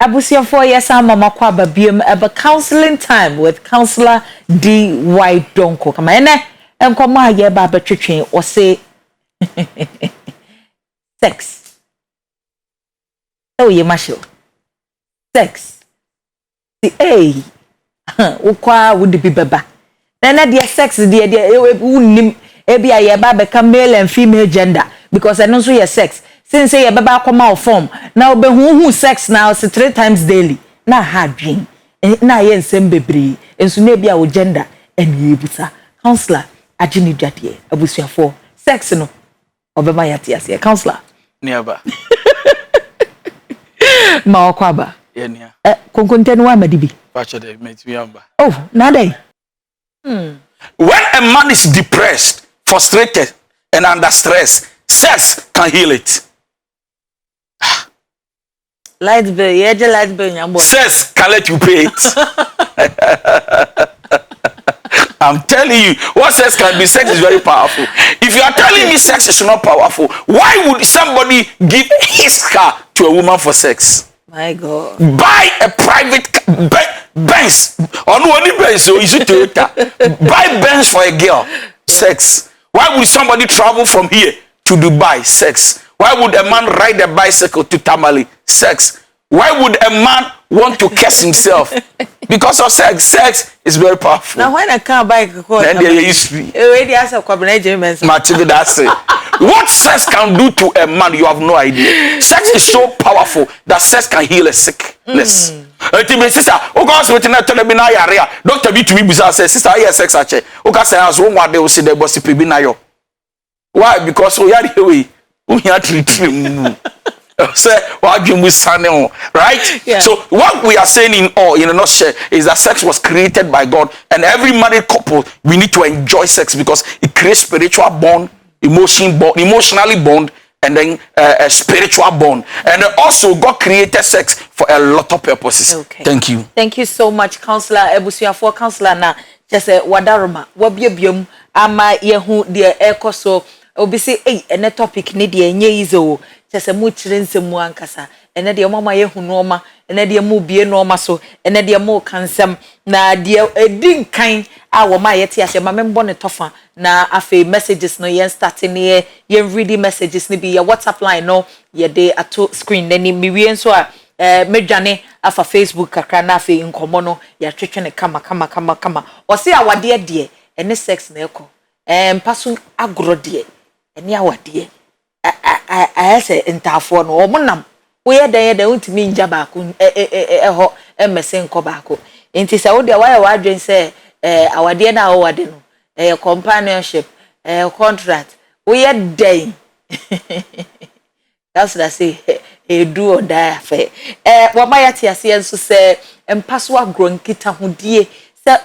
Abusia 4 years mama kwa babiem eba counseling time with counselor D.Y. Donkoh. Kama ene enkoma ye ba betwetwen o say sex. Oh ye masho. Sex. The A. Ukwa would be beba. Nana dear sex dear unim ebia ye ba beka male and female gender because I know so your sex. Since say baba come out form now be who sex now say 3 times daily na hard dream na ye nsem bebre enso na bia wo gender eni ebusa counselor agini dwade abusuafo sex no obema yate ase counselor niaba ma okwaba ye nia konkonte no amadibi pacho de metimi amba oh na dey when a man is depressed, frustrated and under stress, sex can heal it. Light bill, yeah, the light bill, nyambo. Sex can let you pay it. I'm telling you, what sex can be, sex is very powerful. If you are telling me sex is not powerful, why would somebody give his car to a woman for sex? My God. Buy a private Benz. Or no only Benz, so is it Toyota? Buy Benz for a girl. Sex. Why would somebody travel from here to Dubai? Sex. Why would a man ride a bicycle to Tamale? Sex. Why would a man want to curse himself? Because of sex. Sex is very powerful. Now when I can't buy a car, then there is what sex can do to a man, you have no idea. Sex is so powerful that sex can heal a sickness. Sister, Doctor B to me says, sister, I sex ache. They will say the bossy pibinayo. Why? Because we are here. We are treating. Say what you right? Yeah. So what we are saying in a nutshell is that sex was created by God, and every married couple we need to enjoy sex because it creates spiritual bond, emotionally bond, and then a spiritual bond. And also God created sex for a lot of purposes. Okay. Thank you. Thank you so much, Counselor Ebusia for Counselor na just wadaroma wabiebiem ama yehu de ekoso obi say ene topic ne de enye izo chese mu chire nsemu ankasa ene de mama yehu no ma ene de mu bie no ma so ene de mu kansem na de edin kan a wo ma yete ase ma membo ne tofa na afi messages no yen starting here yen reading messages ni bi your WhatsApp line no ye de ato screen na ni mi wie so a medwane afa Facebook kakra na afi nkomo no ya twetwe ne kama o se awade de ene sex na eko paso agro de ene awade ayese ntafo no omonam wo ye dan untimi nja ba ko ho emese nko ba ko enti se wo de wa adwen se awade na awade no companionship contract wo ye dan that's that say do or die affair wo ma yate ase enso se empaso agro nkita hodie se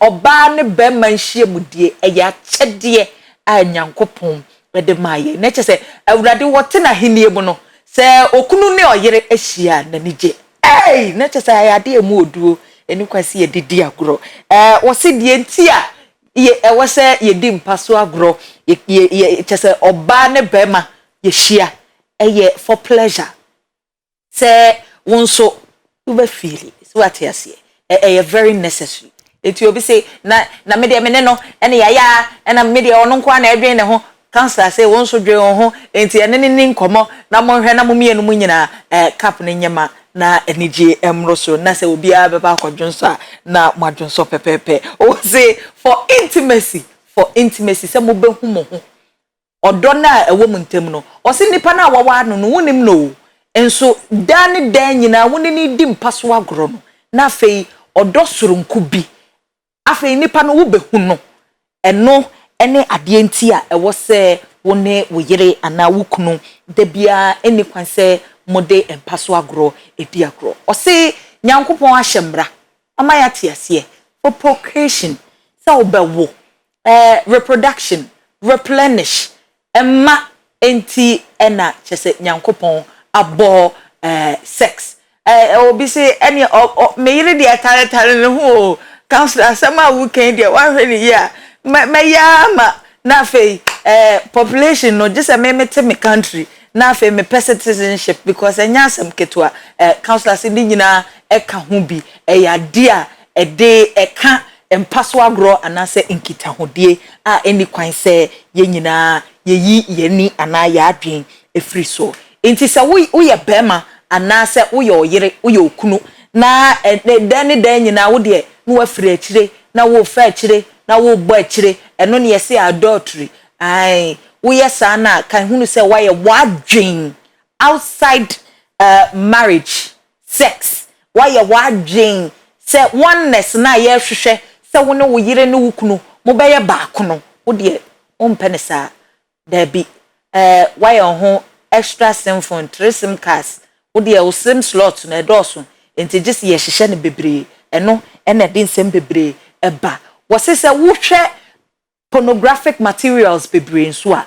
oba ne be manhie mudie eya chede a nyankopon de maye na chese awurade wote na henie mu no se okunu ne oyere ahia na nije na chese ayade emu oduo eni kwase ye didi agro wo se die nti a ye wo se ye di mpaso agro ye chese oba ne be ma ye hia eye for pleasure se wonso ube feel so what you say very necessary it you be say na me de me no ene ya na me de ono nko na edwen ne ho cancer say wonso dwen ho enti ene ni nkomo na mo hwe na mo mienu mu nyina cap ne nyema na enije emroso na se obi a beba akwadwonso na mwadwonso pepepe o say for intimacy se mo behu mo ho odo na ewo mu ntem no o se nipa na wawa no no wonim no enso dan nyina woni ni di mpaso agro no na fei odo soronku bi afei nipa no wo behu no eno ene ade enti a ewo se wone wo yere ana wukunu da bia eni kwanse mode empaso agro edi agro o se nyankopon ahyemra ama ya te ase for procreation so obewo reproduction replenish emma enti ena chese nyankopon abo sex obi say any me yire de atare ne ho counselor sama weekend de wa hwe ni ya me ya ma na fei population no just a me country na afi me citizenship because enya asem ketua counselors ni nyina eka ho bi ya dia ede eka empaso agro anase nkitahodie a eni kwan se ye nyina yeyi yeni ana ya adwen efri so enti se wo ye bema anase wo ye oyere wo ye okunu na dan nyina wo de no wafiri akire na wo fa akire na wo bo akire eno ne yese adultery ai wo yesa na kan hunu se why wadwen outside marriage sex why wadwen se oneness na ye hwehwe se wo ne wo yire ne wo kunu mo beye baako no wo de o mpene sa da bi why ho extra sim phone 3 sim cards wo de o sim slot na edoso enti gisi ye hwehwe ne bebre eno ena de nsem bebre eba wo se wo hwe pornographic materials bebre nso a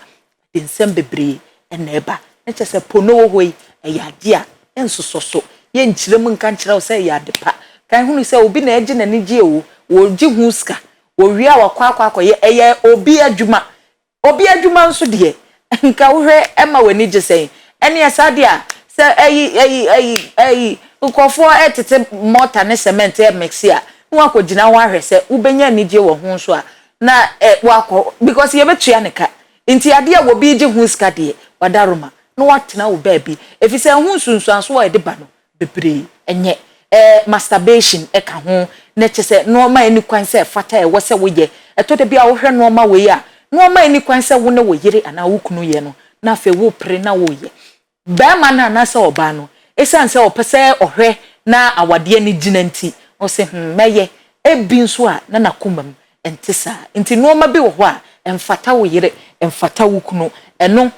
de nsem bebre ena eba eche se pono hoi eyade a ensoso ye nkyirem nka nkyira wo se ya depa kan hunu se obi na eje na nigi ewo wo gi hu ska wo wi a wakwa ye eye obi adwuma nso de nka wo hwe ema wani gye sen ene asade a se ayi ukofo etete mortar ne cement e mixi a wo akogina wo ahwe se ubenya nigi wo ho nso a na wakọ because ye betua ne ka nti ade a wo bi gye hu ska de wadaroma no watena wo baabi efise hu sunsuanso wo de ba no bebre enye masturbation eka ho na kyese no ma eni kwan se fata e wo se wo ye eto de bia wo hwe no ma we a no ma eni kwan se wo ne wo yire ana wo kunu ye no na fe wo pre na wo ye ba ma na se oba no esan se opese ohwe na awade ni gina nti o se meye ebi nso a na nakomam entisa nti no ma bi wo ho a emfata wo yire emfata wo kunu eno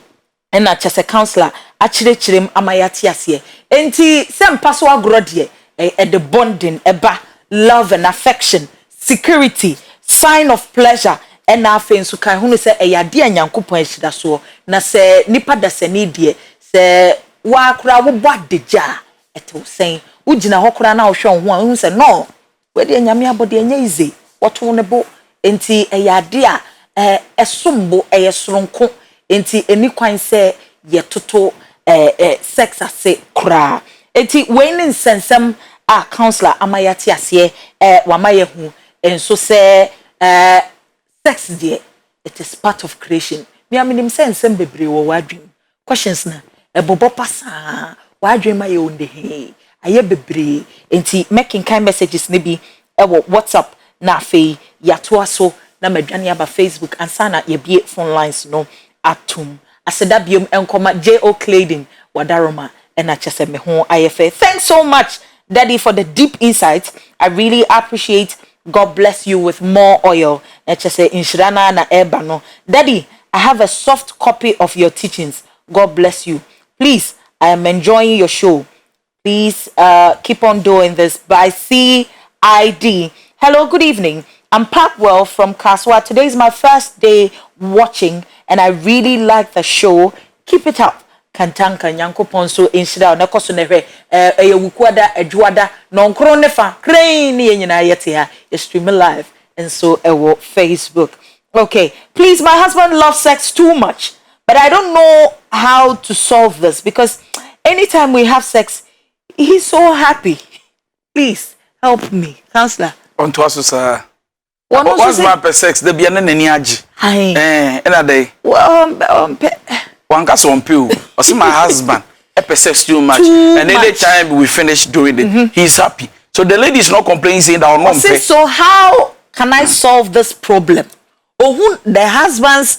ena kyese counselor akirechirem amayate ase enti se mpaso agrodie the bonding eba love and affection security sign of pleasure and afen so kan hunu se eyade anyankopon ahida so na se nipa da se ni die se wa akura wo bodeja eto sen ugina hokura na ohwe ho hu se no we de nyame abode anya ize woto ne bo enti eyade a esombo eyesoronko enti eni kwan se ye toto sex ase kura enti we ni nsensem a counselor amayati ase wamaye hu enso se sex there it is part of creation me aminim sensem bebre wo wadwin questions na ebobo pasa wadwin ma ye onde he aye bebre enti making kind messages ne bi ewo WhatsApp na fe yato aso na madwane aba Facebook ansana ye bie phone lines no atum aseda biom enkoma Jo Clading wadaroma ena chese me ho ayefe. Thanks so much Daddy for the deep insights. I really appreciate. God bless you with more oil. Chese inshirana na ebano. Daddy, I have a soft copy of your teachings. God bless you. Please, I am enjoying your show. Please keep on doing this. By CID. Hello, good evening. I'm Parkwell from Kaswa. Today is my first day watching and I really like the show. Keep it up. Kantanka nyankopon so inshira na koso ne hwe eyewukuada adwada no nkro ne fa crane ne nyina yete ha stream live and so ewo Facebook. Okay, please, my husband loves sex too much, but I don't know how to solve this because anytime we have sex he's so happy. Please help me, counselor. On to us sir. What's my sex? The be na nani agi. Ena dey. One cast on pill. Or see my husband. Sex too much. And any time we finish doing it, he's happy. So the lady is not complaining, saying that no. So how can I solve this problem? Or who the husband's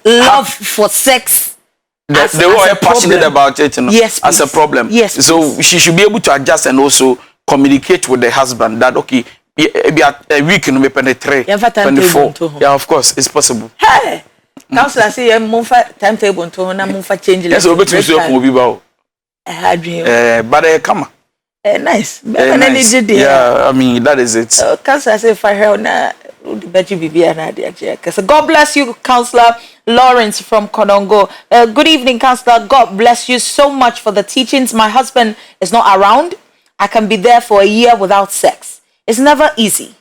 love for sex? They were passionate about it, you know, yes, as a problem. Yes. So she should be able to adjust and also communicate with the husband that okay, be a week in me penetrate 24. Yeah, of course, it's possible. Hey. Counselor say mumfa timetable to na mumfa change yes we betu so ko bi ba o but come nice nice. Yeah, I mean that is it. Counselor say for her na the beji bibia na dey cuz God bless you, Counselor Lawrence from Donkoh. Good evening, Counselor. God bless you so much for the teachings. My husband is not around. I can be there for a year without sex. It's never easy,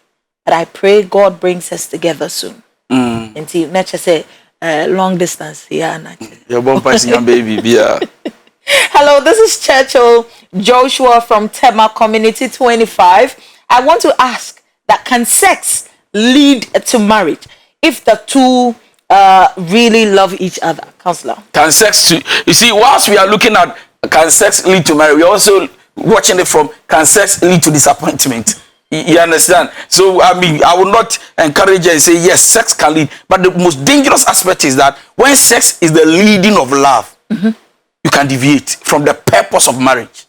but I pray God brings us together soon. Until nature say long distance. Yeah, Your bumper is your baby. Yeah. Hello, this is Churchill Joshua from Tema Community 25. I want to ask that can sex lead to marriage if the two really love each other? Counselor. Can sex, you see, whilst we are looking at can sex lead to marriage, we're also watching it from can sex lead to disappointment. You understand? So, I mean, I will not encourage you and say, yes, sex can lead. But the most dangerous aspect is that when sex is the leading of love, you can deviate from the purpose of marriage.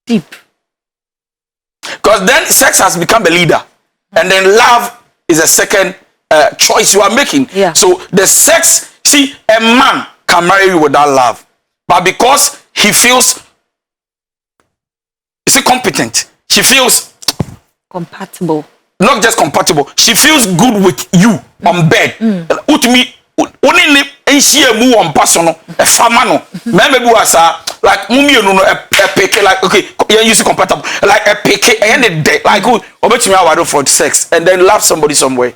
Deep. Because then sex has become a leader. And then love is a second choice you are making. Yeah. So the sex, see, a man can marry you without love. But because he feels, is he competent? She feels compatible. Not just compatible. She feels good with you on bed. Utumi only enshia mu on personal a famano. Maybe was like mummy no a pick like okay, you use compatible like a pick and day like who obet me award for sex and then love somebody somewhere.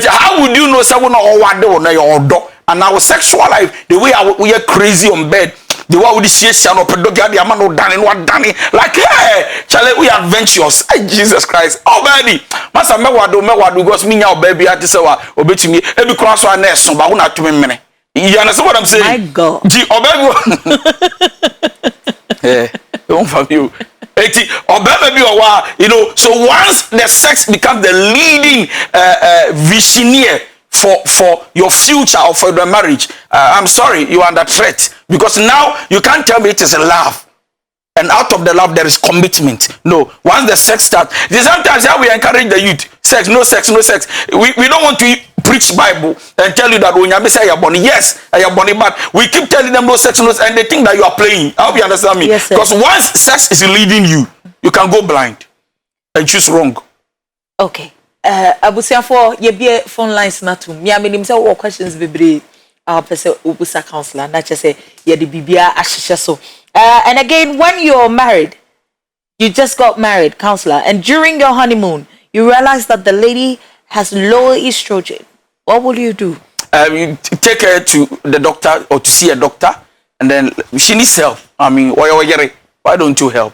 How would you know someone or what or your dog and our sexual life the way we are crazy on bed? The one with the shit up and dog the man no done what done like hey Charlie we adventurous Jesus Christ oh baby masa me wado because me nya baby ati say wa obetumi e bi cross one nurse but who na to me mene you understand what I'm saying my God di obaby eh don't for you eti obaby bi owa you know so once the sex becomes the leading visioneer for your future or for the marriage, I'm sorry, you are under threat. Because now you can't tell me it is a love. And out of the love, there is commitment. No. Once the sex starts, sometimes how we encourage the youth, sex, no sex, no sex. We don't want to preach Bible and tell you that when you say you're born, yes, you're born, but we keep telling them no sex, no sex, and they think that you are playing. I hope you understand me. Yes, sir. Because once sex is leading you, you can go blind and choose wrong. Okay. Abusiafo ye be phone lines na to me am say what questions bebre person obusa counselor na che say ye de bibia ahihye so and again when you're married you just got married counselor and during your honeymoon you realize that the lady has low estrogen, what will you do? You take her to the doctor or to see a doctor and then she needs help. I mean why don't you help?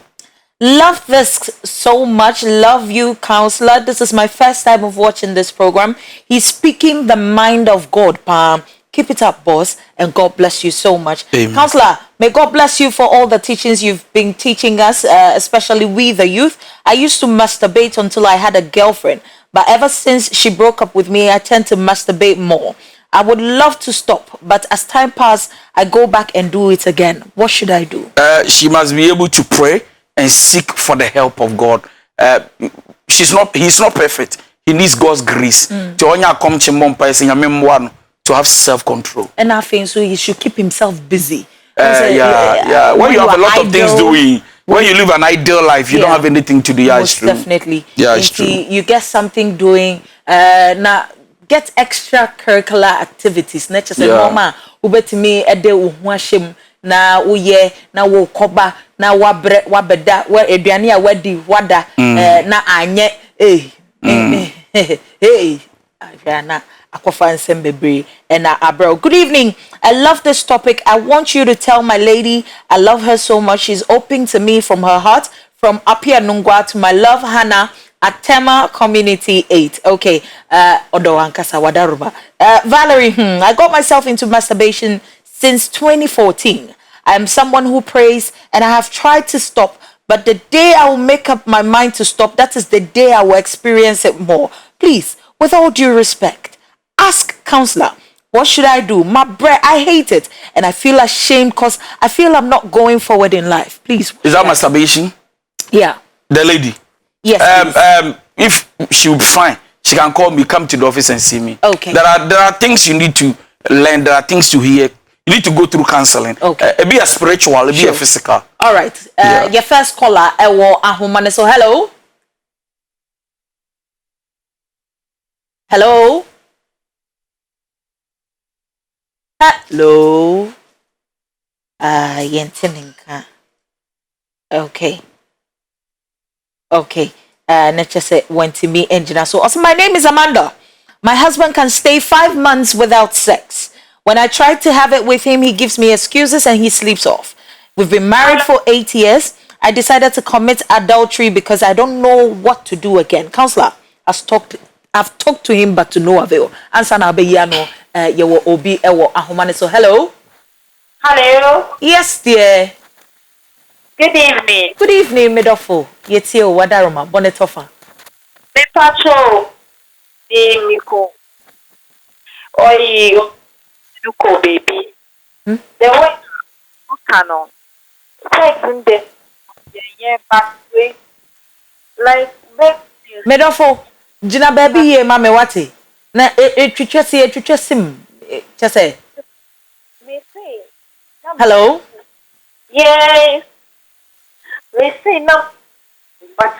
Love this so much. Love you, counselor. This is my first time of watching this program. He's speaking the mind of God, Pam. Keep it up, boss, and God bless you so much. Amen. Counselor, may God bless you for all the teachings you've been teaching us, especially we, the youth. I used to masturbate until I had a girlfriend, but ever since she broke up with me, I tend to masturbate more. I would love to stop, but as time passes, I go back and do it again. What should I do? She must be able to pray and seek for the help of God. He's not perfect. He needs God's grace. To have self-control. And I think so he should keep himself busy. Yeah. When you have a lot of things doing, when you live an ideal life, you don't have anything to do. Yeah, it's true. Definitely. Yeah, it's true. You get something doing. Now get extracurricular activities. Not just a mama who bet me a day washim. Na uye na wo koba na wabeda wa eduane a wadi wada na anye na akofa nsem bebre and abro. Good evening. I love this topic. I want you to tell my lady I love her so much. She's open to me from her heart. From Apia Nungwa to my love Hannah at Tema Community 8. Okay. Odo ankasa wadaruba. Valerie, I got myself into masturbation since 2014. I am someone who prays and I have tried to stop, but the day I will make up my mind to stop, that is the day I will experience it more. Please, with all due respect, ask counselor, what should I do? I hate it and I feel ashamed because I feel I'm not going forward in life. Please. Is that masturbation? Yeah. The lady? Yes. If she will be fine, she can call me, come to the office and see me. Okay. There are things you need to learn, there are things to hear. You need to go through counseling. Okay. It be a spiritual, it be a physical. All right. Your first caller, Ahumane. So hello. Hello. Hello. Yentinka. Okay. Okay. Let's just say went to me engineer. So also my name is Amanda. My husband can stay 5 months without sex. When I try to have it with him, he gives me excuses and he sleeps off. We've been married for 8 years. I decided to commit adultery because I don't know what to do again. Counselor, I've talked to him, but to no avail. Answer na be yano, yewo obi ewo ahomane. So hello. Hello. Yes, dear. Good evening. Good evening, Medofo. Yeti o wadaroma bonetofa. Me pacho. Miko. Oyi, Duko baby. The way canon. Sex in the yeah, back way. Like Medofo, Jina baby ye mame wati. Na etwetwe sim. Chese. Me say. Hello. Yes. Me say no. But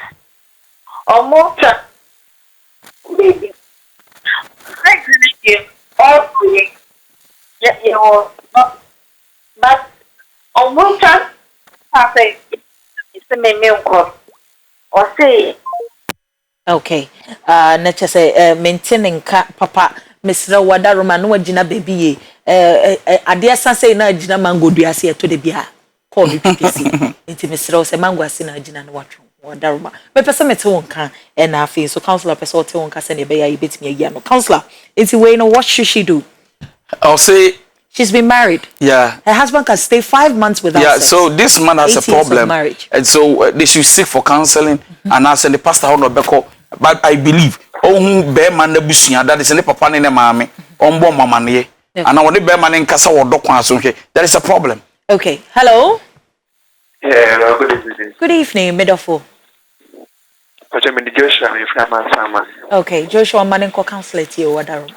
almost baby. Sex in the all way. Yeah, but almost I say it's a milk or say. Okay. Na chese maintaining papa Mr. Wadaroma no wagina baby ye. Ade asanse na agina mango duase eto de bia. Call you kesi. Nti Mr. O se mango ase na agina na watwo. Wadaroma. Me pese mete won kan na afi so counselor pese o te won ka se ne be ya yebetimi agia no. Counselor, nti we know what should she do? I'll say She's been married. Yeah. Her husband can stay 5 months without sex. So this man has a problem. Marriage. And so they should seek for counseling and I send the pastor how no beko. But I believe bear man na busunya that is ne papa ne maame ombo mama ne and I want the bear man nkasa wo dokwan so hwe. There is a problem. Okay. Hello. Yeah, good evening. Good evening, Medofo. Joshua, okay, Joshua Manenko counselor to you, Wadaroma.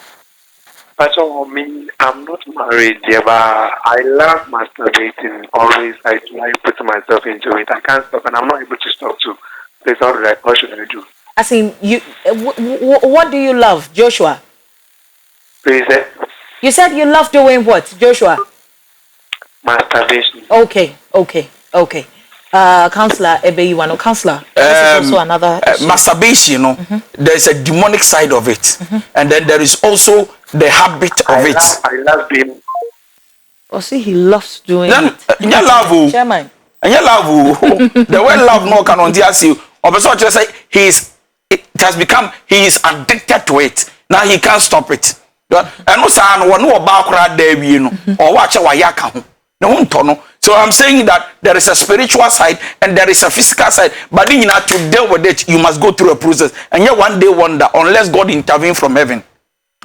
I'm not married yet, but I love masturbating. Always, I put myself into it. I can't stop, and I'm not able to stop too. Please, what should I do? I think you. What do you love, Joshua? Please, You said you love doing what, Joshua? Masturbation. Okay. Counselor, Ebeyuano, counselor. This is also another masturbation. There's a demonic side of it, and then there is also the habit of it. I love being. Oh, see, he loves doing it. Yeah, love. Chairman. And you love. The word love no can on you. Or person just say it has become he is addicted to it. Now he can't stop it. And no san one no about crowd there, or watch a wayaka. No. So I'm saying that there is a spiritual side and there is a physical side. But then you have to deal with it. You must go through a process. And you one day wonder, unless God intervene from heaven.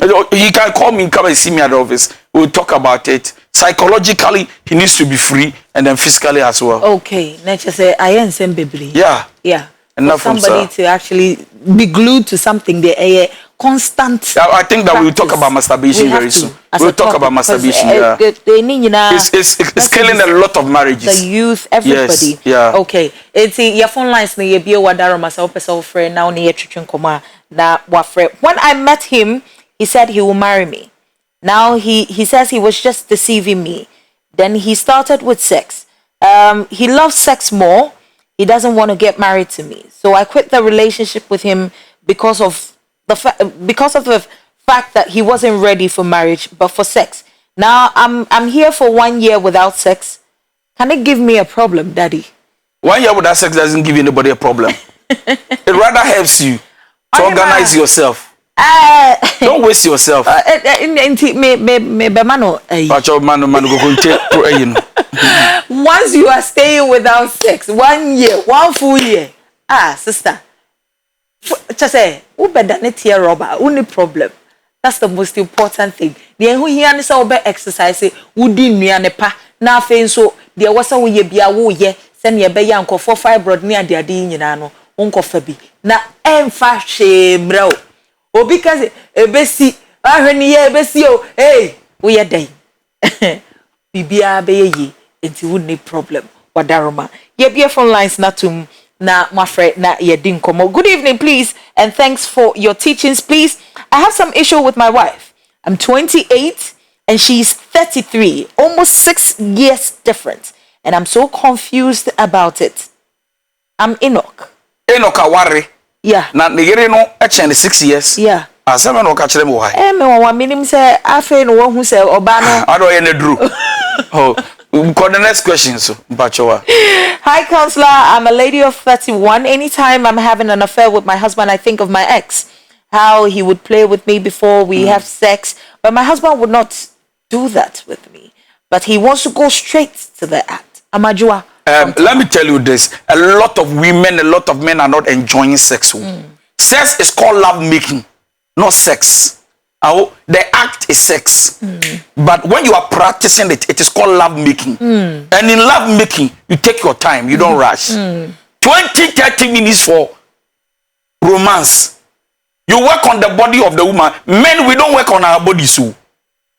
You can call me, come and see me at the office. We'll talk about it. Psychologically, he needs to be free, and then physically as well. Okay, nature say I am same baby. Yeah. Enough for somebody to actually be glued to something. They constant. I think that we'll talk about masturbation very soon. We'll talk about masturbation. It's killing a lot of marriages. The youth, everybody. Yes, yeah. Okay. It's your phone lines. Na be wadaro myself person friend now. Na yetwetwe nkoma na wafre. When I met him, he said he will marry me. Now he says he was just deceiving me. Then he started with sex. He loves sex more. He doesn't want to get married to me. So I quit the relationship with him because of the fact that he wasn't ready for marriage, but for sex. Now I'm here for 1 year without sex. Can it give me a problem, Daddy? 1 year without sex doesn't give anybody a problem. It rather helps you to organize yourself. Don't waste yourself. Once you are staying without sex, 1 year, 1 full year. Sister. Just say, who better not tear rubber? Only problem. That's the most important thing. The who here is over exercise. Who didn't nepa na fe so there was a we bia wo ye send ye be yanko for fibroid near the adi nyina no unko fa bi na emfa hwe mra obi ka se ebesi ahwani ye ebesi o hey wo ye dan bibia be ye enti wo ni problem wadaroma ye bia phone lines na tum na my friend na ye din komo. Good evening please and thanks for your teachings please. I have some issue with my wife. I'm 28 and she's 33, almost 6 years difference, and I'm so confused about it. I'm Enoch. Enoch Awari. Yeah. Na nigeri no echen 6 years. Yeah. Asema no ka kire me why. Me won minim say afa no wo hu say oba no. I don't hear Drew. Oh, got the next question so. Mpachowa. Hi counselor, I'm a lady of 31. Anytime I'm having an affair with my husband, I think of my ex. How he would play with me before we have sex, but my husband would not do that with me. But he wants to go straight to the act. Amajua. Let me tell you this. A lot of women, a lot of men are not enjoying sex. Sex is called love making, not sex. The act is sex. But when you are practicing it, it is called love making. And in love making, you take your time. You don't rush. 20-30 minutes for romance. You work on the body of the woman. Men, we don't work on our bodies. So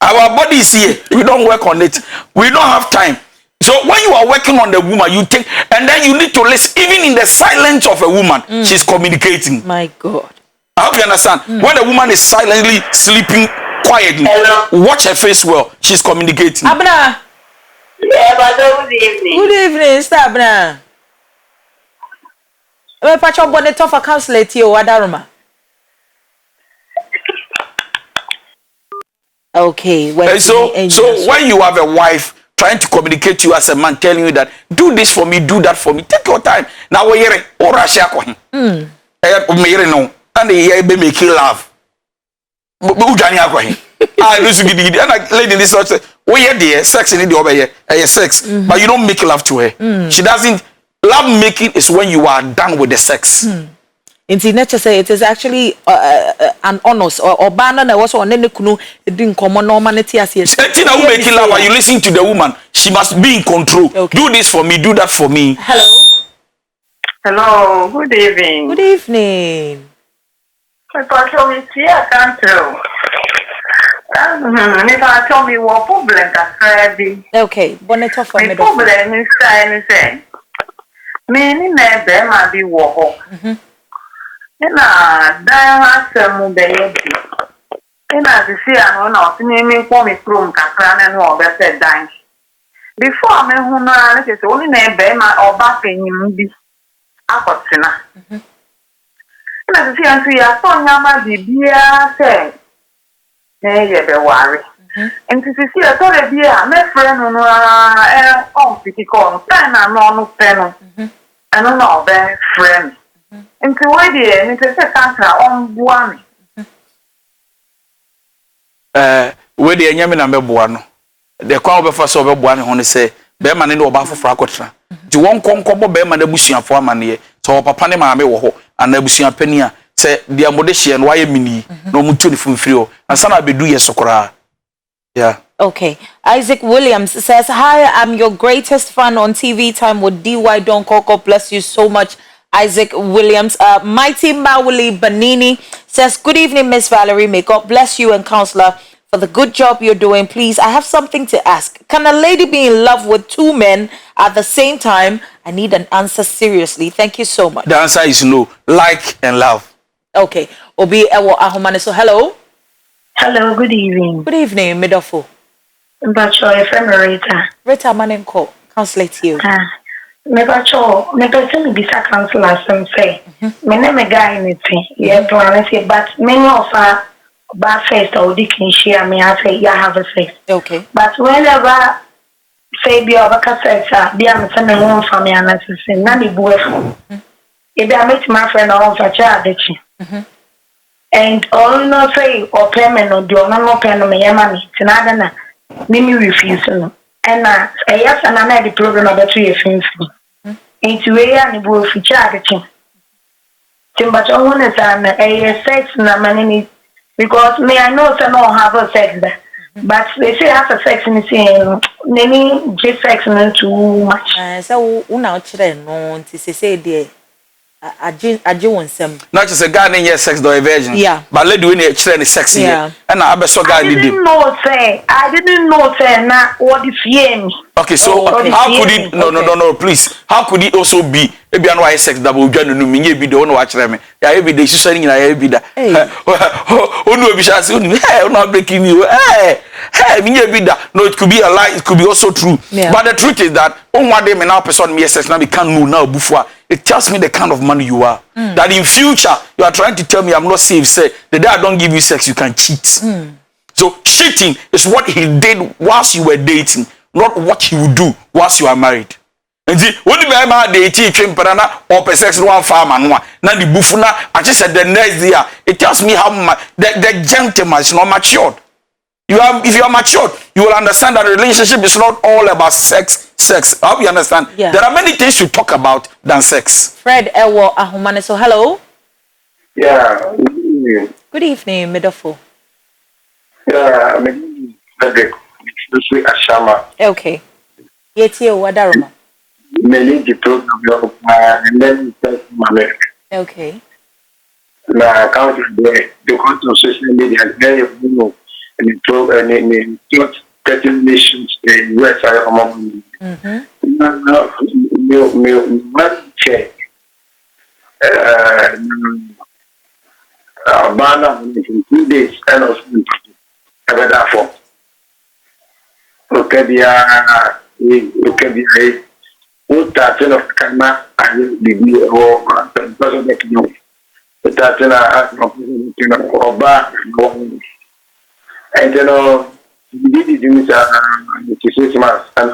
our body is here. We don't work on it. We don't have time. So when you are working on the woman, you take, and then you need to listen. Even in the silence of a woman, she's communicating. My God. I hope you understand. When a woman is silently sleeping quietly, watch her face well. She's communicating. Abna. Yeah, but good evening. Good evening, Stabna. Me pacho bonnet for counselor ti o Adaruma. Okay, so when you have a wife trying to communicate to you as a man, telling you that do this for me, do that for me, take your time. Now we hear or Russia ko him. No, and they be make you laugh. Ujani ko him. Ah, this gidi and lady this say, we hear there sex in the over here, sex, but you don't make love to her. She doesn't. Love making is when you are done with the sex. In nature say it is actually an honors or banner na was on any kunu din common normality as yes. Now making love, are you listening to the woman? She must be in control. Okay. Do this for me, do that for me. Hello. Hello, good evening. Good evening. My pastor is here, I can't tell. If I tell me what problem that's okay, bonnet off for me. Problem is saying, many men there might be war. Na da asem be yedi na the see an na otimi kwa me from kakra na no obese dan before me hu na na se oni na be ma oba penyim bi akotena na the see an so ya so nyama bibia se na ye be ware enti see ya to le bia me friend no on physical na no pe no ano na obe friend. Into why dear, it is a cancer on one. Where the Yamin and Bebuano. The crowd of us over one who say, Bearman in Oba for Fracotra. Do one concobo Bearman the Bussian for money, so Papa Mamma Woho and the Bussian Penia say the Amodeshi and why mini, no mutuni from Frio, and son I be do yes soccer. Yeah. Okay. Isaac Williams says, hi, I'm your greatest fan on TV time with DY Donkoh. God bless you so much. Isaac Williams. Mighty Mawuli Banini says, good evening, Miss Valerie. May God bless you and counselor for the good job you're doing. Please, I have something to ask. Can a lady be in love with two men at the same time? I need an answer seriously. Thank you so much. The answer is no. Like and love. Okay. Obi Ewo Ahomane. So hello. Hello, good evening. Good evening, Midofo. But your friend Rita. Rita Manenko. Counselor to you. Never show, never send me bisa counselor some say. My name a guy in it. Yeah, plan say, but many of our bad face or they can share me. I say, yeah, have a sex. Okay. But whenever say be over cassette, be I'm sending home for me and I say, Nanny boyfriend. If I meet my friend or for child, and all no say or payment or do no payment me money. It's another Mimi refuse. And yes, and I made the program about 3 years. Into way and go for charity. But I want to say sex na money because me I know some don't have a sex there. But they say have a sex in the same many just sex not too much. So una children no say there. I want some. Not just a guy in your sex do a virgin. Yeah. But let do any children is sexy. Yeah. And I so guy I didn't know say na what the fear me. Okay, so how could it no please. How could it also be maybe no sex that will join no me be the one watch them. Yeah, every day she's saying every day. Oh no be shall say hey not breaking you. Hey me be that. No, it could be a lie, it could be also true. Yeah. But the truth is that on one day me now person me sex now we can't know now before. it tells me the kind of man you are. That in future, you are trying to tell me I'm not safe. Say, the day I don't give you sex, you can cheat. So cheating is what he did whilst you were dating, not what he would do whilst you are married. And see, when you are dating, or sex one farm and one, now the buffuna, I just said the next year, it tells me how much the gentleman is not matured. If you are matured, you will understand that a relationship is not all about sex. I hope you understand. Yeah. There are many things to talk about than sex. Fred Ewo Ahumane. So hello. Yeah. Good evening, Midofo. Yeah, I mean, Ashama. Okay. Yeti Wadaroma. Many the program and then America. Okay. Now, country the court of social media is very and it drove and in 30 nations in US are among one check. Banner in 2 days and also about for. Okay, the what of camera and the or person that you know. But that's or back and you know, we did it in 6 months and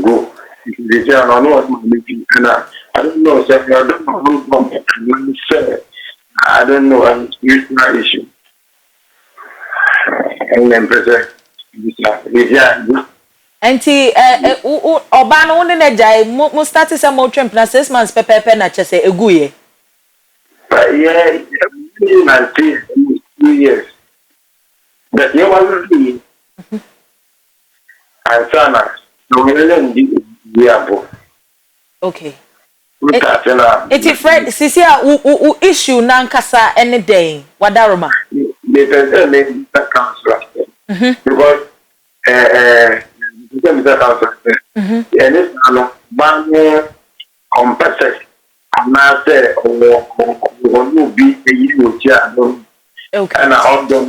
go. They say, I don't know what my making, and I don't know, sir, I don't know who I don't know, I'm spiritual issue. And then, President, yeah. Enti oba no ne najai mo start say mo twemp na 6 months pepepe na chese eguye. Yeah, 2 years. But you want to be and sana no we are okay. Eti Fred sisi a issue na nkasa any day wadaroma. The person council because Mr. Council and this man compensate and now say or be a year okay. And I don't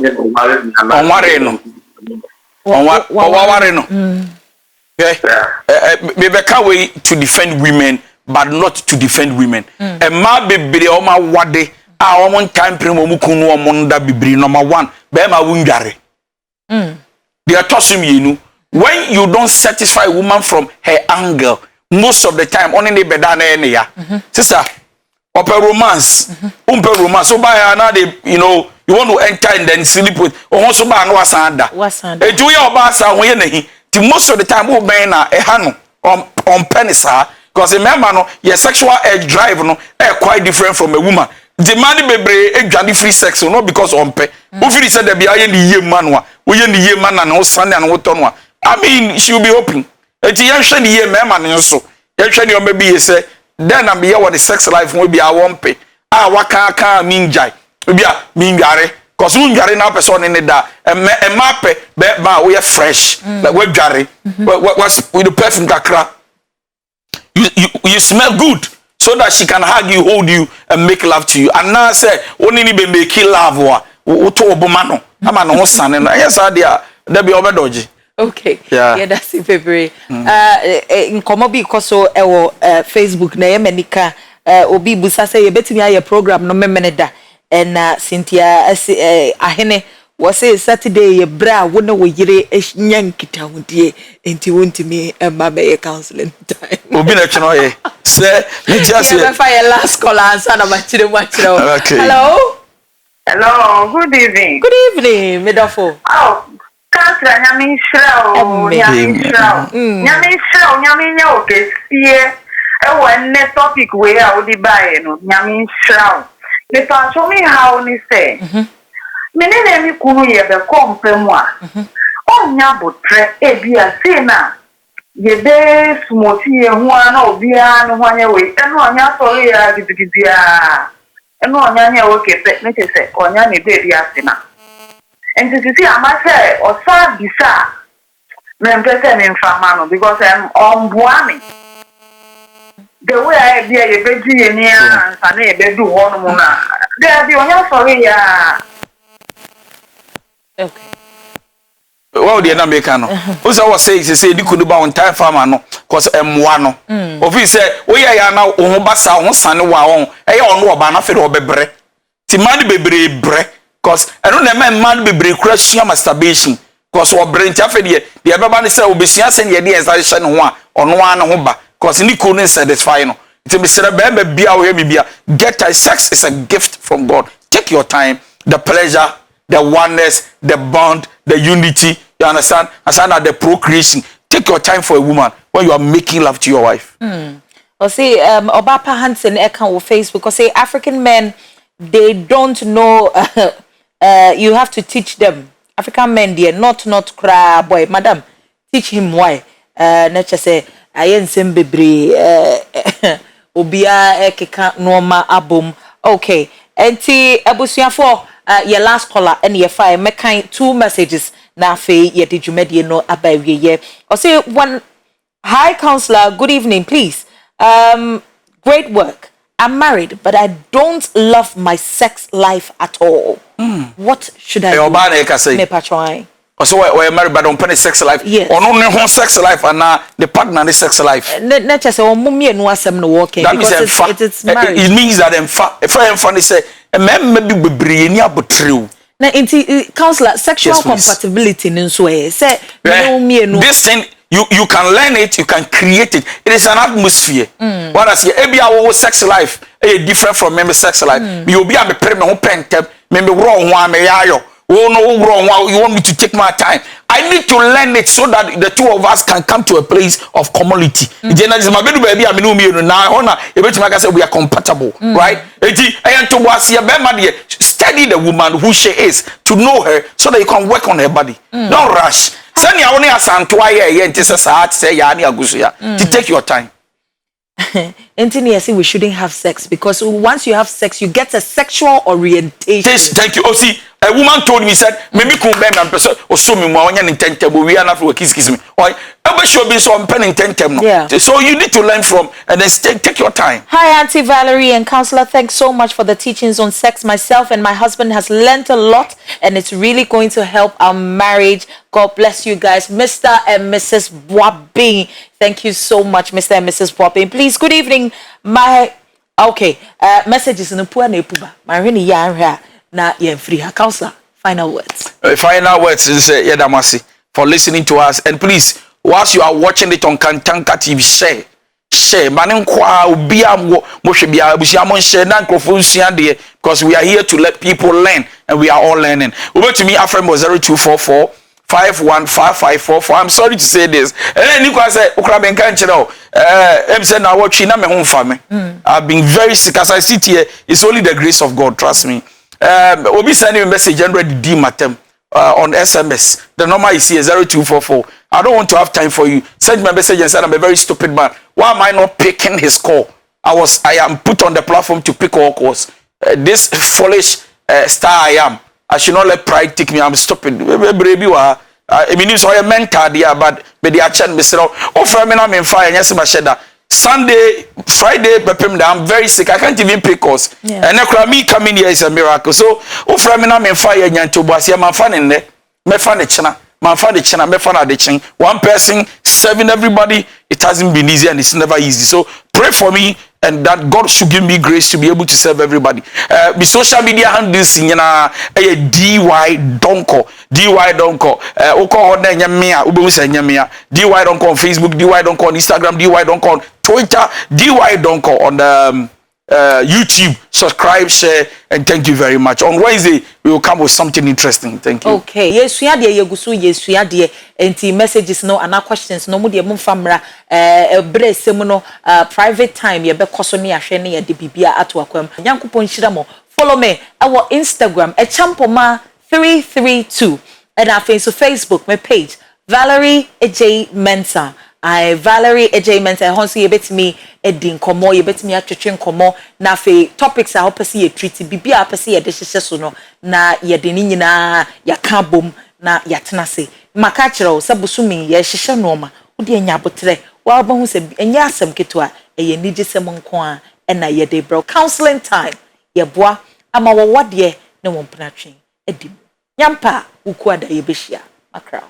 Rebecca way to defend women, but not to defend women. And ma be o ma wade a o mon time primo mu kunu o mon da bibiri number 1 be ma wundare. They are tossing you. When you don't satisfy a woman from her angle, most of the time, only the beda na ene ya. Sister, upper romance, romance. So by now they, you know, you want to enter and then sleep with. Or also by no wasanda. Wasanda. Do you obasa when you most of the time, who be na ehano on penisa. Because remember, no, your sexual edge drive no, quite different from a woman. The man be free sex, no, because on pe. Who feel said there be a year manwa, we the year man and no Sunday and what on. I mean, she will be open. Eti yenhwe the year man nso. Yenhwe the maybe you say, then I be here what the sex life will be a one pay. Ah, waka mean jai. We be a mean gare. Cause we gare now person in the da. And mape be ma we fresh. Like we gare. What's with the perfume kakra. You smell good. So that she can hug you, hold you, and make love to you. And now say, only be make love or to obomano. I'm an old son, and yes, I there be over dodgy. Okay. Yeah, that's it, February. In Komobi Koso, Facebook, na yemenika, obi busa say, betting ya program no meneda, and Cynthia, ahene, was say Saturday, ye bra, wouldn't we yere, yankita, would ye, and you want to me, and my counseling time. Obi na chino ye. Say, me just say, fire last call answer, I'm actually watching. Okay. Hello. Hello. Good evening. Good evening, Midofo. Oh, Councillor, Yamin Shrow. Yamin Shrow. Yamin Shrow. Yamin Yoke. See, one topic where I would buy no. Yamin Shrow. The show me how they say. Mene nemi kunu ye be kompe mwa. Onya botre ebia se na. Ye be smoti ye hua na obia no hwanye we. Eno onya sori ya gidigidia. Eno onya nye woke pe ne se onya ne be bia se na. Enti sisi amase osa bisa. Me mpese me mfama no because ombuami. The way I be ye be ji ye ni ansa na ye be du ho no mu na. There be onya sori ya. Okay. Well, the American. Also, I was saying, say, you could do on time farmer, no, because M1. Of he said, we are now on Bassa, on San Juan, a on Wabana, or Bebre. Timani Bebre, bre, because I don't know, man, Bebre, crash your masturbation, because what brain taffy, the everybody said, will be seen the ideas I send one on one hoba, because he couldn't satisfy. It's a Mr. Bia, get a sex is a gift from God. Take your time, the pleasure, the oneness, the bond, the unity. You understand? Aside that the procreation. Take your time for a woman when you are making love to your wife. Or say, Obapa Hansen account with Facebook, because say African men, they don't know. You have to teach them. African men, they are not cry boy, madam. Teach him why. Nature say, I ain't sem bebre. Obia ekeka norma abum. Okay. Enti abusia for your last caller and your fire make kind 2 messages na fe ye did you medie no abawie ye. Or say one hi counselor, good evening, please. Great work. I'm married, but I don't love my sex life at all. What should I do? Me patron. So we married but don't pay sex life. Yes. Or no sex life and the partner is sex life. Not just a mummy and was no working. That means it's marriage. It means that if I am funny say a man maybe be brainy but true. Now, counselor, sexual compatibility in way. Say, this thing you can learn it, you can create it. It is an atmosphere. What I say, every our sex life is different from member sex life. You be a me pere me ho pentem, me wrong one me yayo. Oh no, wrong. You want me to take my time? I need to learn it so that the two of us can come to a place of commonality. Journalism, baby, I mean, now, we are compatible, right? Study the woman who she is to know her so that you can work on her body. Don't rush. Send you only as to take your time. Anthony, I say we shouldn't have sex because once you have sex, you get a sexual orientation. Thank you. Oh, see, a woman told me, said, maybe come back and person or so me more than intentable. We are not for kiss me. Why? Ever should be so pen intentable. Yeah. So you need to learn from and then take your time. Hi, Auntie Valerie and Counselor. Thanks so much for the teachings on sex. Myself and my husband has learned a lot, and it's really going to help our marriage. God bless you guys, Mr. and Mrs. Boabing. Thank you so much, Mr. and Mrs. Boabing. Please, good evening. My messages in the poor nepuba. My really young na yen free counselor. Final words. Final words is Yedamasi for listening to us. And please, whilst you are watching it on Kantanka TV, share. Manin kwa ubia moshebia busiamon share na microphone de because we are here to let people learn and we are all learning. Over to me, Afrem 0244 515544. I'm sorry to say this. And then you say, Ukraben can't you know? Now what she na me home family. I've been very sick as I sit here. It's only the grace of God, trust me. We'll be sending a message and ready D matem on SMS. The number is here 0244. I don't want to have time for you. Send me a message and say I'm a very stupid man. Why am I not picking his call? I am put on the platform to pick all calls. This foolish star I am. I should not let pride take me. I'm stupid. I mean, it's all a mental there, but they are chatting me. Oh, for me, I'm in fire. Yes, my shedder. Sunday, Friday, I'm very sick. I can't even pick calls. Yeah. And me coming here is a miracle. So, oh, for me, I'm in fire. I'm fan in there. Me fan the channel. Man, fan the channel. Me fan the channel. One person serving everybody. It hasn't been easy and it's never easy. So, pray for me. And that God should give me grace to be able to serve everybody. My social media handles in DY Donkoh. DY Donkoh. DY Donkoh on Facebook, DY Donkoh on Instagram, DY Donkoh on Twitter, DY Donkoh on YouTube. Subscribe, share, and thank you very much. On Wednesday, we will come with something interesting. Thank you. Okay. Yes, we are there. Yes, we are there. And messages no, and questions no. Mudi emu famra. Bre semuno. Private time. Ye be kosoni asheni ye di bibia atu akwem. Nyanku ponchiramo. Follow me. Our Instagram. Echampoma 332. And our Facebook. My page. Valerie J Mensa. Valerie AJ Mensa honso ye betimi edin komo ye betimi atwetwe komo na fe topics a hopese ye treat bibia apese ye de hyehye so no na ye de ni nyina ya ka bom na ya tena se maka kire se busumi ye hyehye no ma wo de anya botre wa ba hu se enya asem keto a ye nige sem nko a na ye de bro counseling time ye boa ama wo wode ne wo mpena twen edim nyampa ukuada ye behia makra